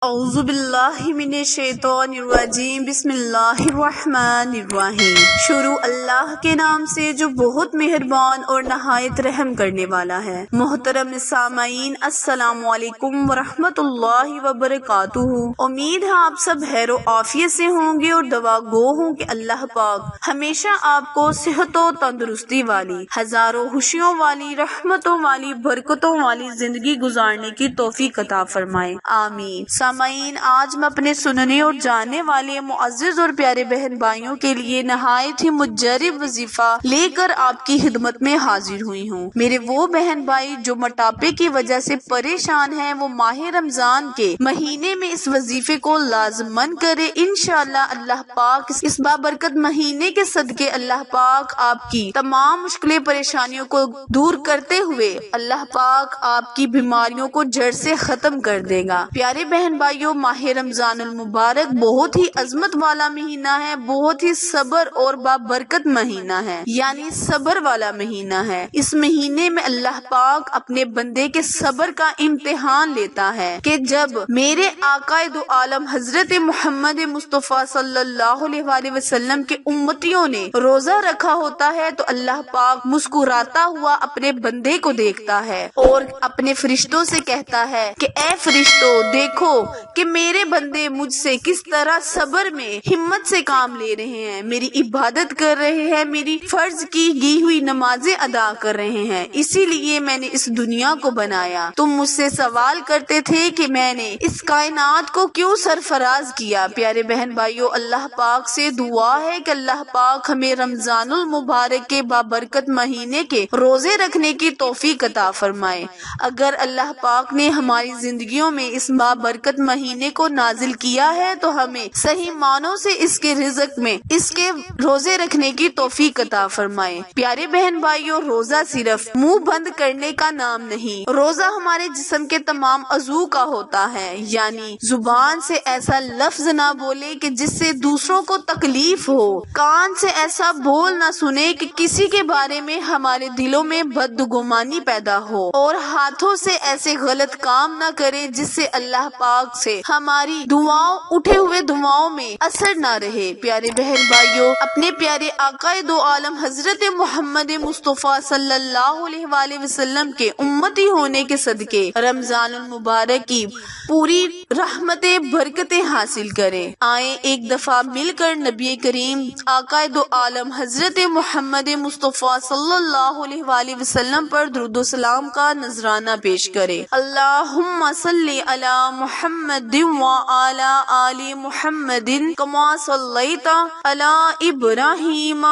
اعوذ باللہ من الشیطان الرجیم، بسم اللہ الرحمن الرحیم۔ شروع اللہ کے نام سے جو بہت مہربان اور نہایت رحم کرنے والا ہے۔ محترم سامعین، السلام علیکم ورحمۃ اللہ وبرکاتہ۔ امید ہے آپ سب خیر و عافیت سے ہوں گے اور دعا گو ہوں کہ اللہ پاک ہمیشہ آپ کو صحت و تندرستی والی، ہزاروں خوشیوں والی، رحمتوں والی، برکتوں والی زندگی گزارنے کی توفیق عطا فرمائے، آمین۔ سامعین، آج میں اپنے سننے اور جاننے والے معزز اور پیارے بہن بھائیوں کے لیے نہایت ہی مجرب وظیفہ لے کر آپ کی خدمت میں حاضر ہوئی ہوں۔ میرے وہ بہن بھائی جو موٹاپے کی وجہ سے پریشان ہیں، وہ ماہ رمضان کے مہینے میں اس وظیفے کو لازمن کرے۔ انشاءاللہ اللہ پاک اس بابرکت مہینے کے صدقے اللہ پاک آپ کی تمام مشکلیں پریشانیوں کو دور کرتے ہوئے اللہ پاک آپ کی بیماریوں کو جڑ سے ختم کر دے گا۔ پیارے بہن بھائیوں، ماہ رمضان المبارک بہت ہی عظمت والا مہینہ ہے، بہت ہی صبر اور بابرکت مہینہ ہے، یعنی صبر والا مہینہ ہے۔ اس مہینے میں اللہ پاک اپنے بندے کے صبر کا امتحان لیتا ہے کہ جب میرے آقا دو عالم حضرت محمد مصطفیٰ صلی اللہ علیہ وآلہ وسلم کے امتیوں نے روزہ رکھا ہوتا ہے تو اللہ پاک مسکراتا ہوا اپنے بندے کو دیکھتا ہے اور اپنے فرشتوں سے کہتا ہے کہ اے فرشتوں، دیکھو کہ میرے بندے مجھ سے کس طرح صبر میں ہمت سے کام لے رہے ہیں، میری عبادت کر رہے ہیں، میری فرض کی گئی ہوئی نمازیں ادا کر رہے ہیں، اسی لیے میں نے اس دنیا کو بنایا۔ تم مجھ سے سوال کرتے تھے کہ میں نے اس کائنات کو کیوں سرفراز کیا۔ پیارے بہن بھائیوں، اللہ پاک سے دعا ہے کہ اللہ پاک ہمیں رمضان المبارک کے بابرکت مہینے کے روزے رکھنے کی توفیق عطا فرمائے۔ اگر اللہ پاک نے ہماری زندگیوں میں اس بابرکت مہینے کو نازل کیا ہے تو ہمیں صحیح معنوں سے اس کے رزق میں اس کے روزے رکھنے کی توفیق عطا فرمائے۔ پیارے بہن بھائیوں، روزہ صرف منہ بند کرنے کا نام نہیں، روزہ ہمارے جسم کے تمام عضو کا ہوتا ہے، یعنی زبان سے ایسا لفظ نہ بولے کہ جس سے دوسروں کو تکلیف ہو، کان سے ایسا بول نہ سنے کہ کسی کے بارے میں ہمارے دلوں میں بدگمانی پیدا ہو، اور ہاتھوں سے ایسے غلط کام نہ کرے جس سے اللہ پاک سے ہماری دعاؤں اٹھے ہوئے دعاؤں میں اثر نہ رہے۔ پیارے بہن بھائیوں، اپنے پیارے آقا دو عالم حضرت محمد مصطفیٰ صلی اللہ علیہ وآلہ وسلم کے امتی ہونے کے صدقے رمضان المبارک کی پوری رحمتیں برکتیں حاصل کریں۔ آئیں ایک دفعہ مل کر نبی کریم آقا دو عالم حضرت محمد مصطفیٰ صلی اللہ علیہ وآلہ وسلم پر درود و سلام کا نذرانہ پیش کریں۔ اللہم صلی علی محمد وعلی آل محمد کما صلیت علی ابراہیم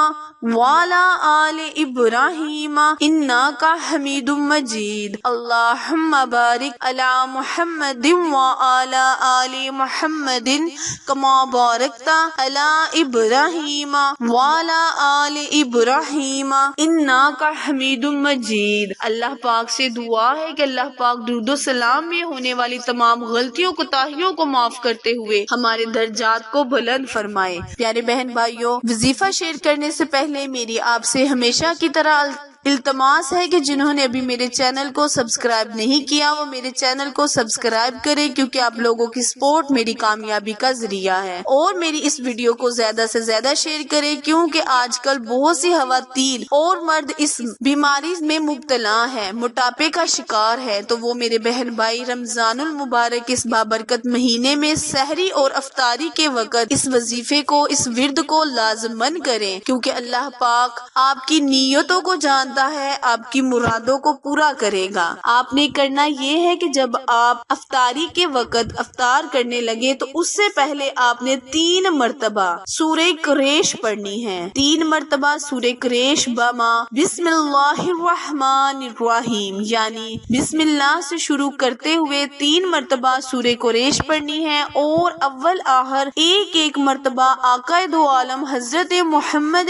وعلی آل ابراہیم انک حمید مجید۔ اللہم بارک علی محمد وعلی آل محمد کما بارکت علی ابراہیم وعلی آل ابراہیم انک حمید مجید۔ اللہ پاک سے دعا ہے کہ اللہ پاک درود و سلام میں ہونے والی تمام غلطیوں کوتاہیوں کو معاف کرتے ہوئے ہمارے درجات کو بلند فرمائے۔ پیارے بہن بھائیوں، وظیفہ شیئر کرنے سے پہلے میری آپ سے ہمیشہ کی طرح التماس ہے کہ جنہوں نے ابھی میرے چینل کو سبسکرائب نہیں کیا وہ میرے چینل کو سبسکرائب کریں، کیونکہ آپ لوگوں کی سپورٹ میری کامیابی کا ذریعہ ہے، اور میری اس ویڈیو کو زیادہ سے زیادہ شیئر کریں، کیونکہ آج کل بہت سی خواتین اور مرد اس بیماری میں مبتلا ہے، موٹاپے کا شکار ہے، تو وہ میرے بہن بھائی رمضان المبارک اس بابرکت مہینے میں سحری اور افطاری کے وقت اس وظیفے کو، اس ورد کو لازمن کریں، کیونکہ اللہ پاک آپ کی نیتوں کو جانتا ہے، آپ کی مرادوں کو پورا کرے گا۔ آپ نے کرنا یہ ہے کہ جب آپ افطاری کے وقت افطار کرنے لگے تو اس سے پہلے آپ نے 3 مرتبہ سورہ قریش پڑھنی ہے، 3 مرتبہ سورہ قریش بما بسم اللہ الرحمن الرحیم، یعنی بسم اللہ سے شروع کرتے ہوئے 3 مرتبہ سورہ قریش پڑھنی ہے، اور اول آخر ایک مرتبہ آقا دو عالم حضرت محمد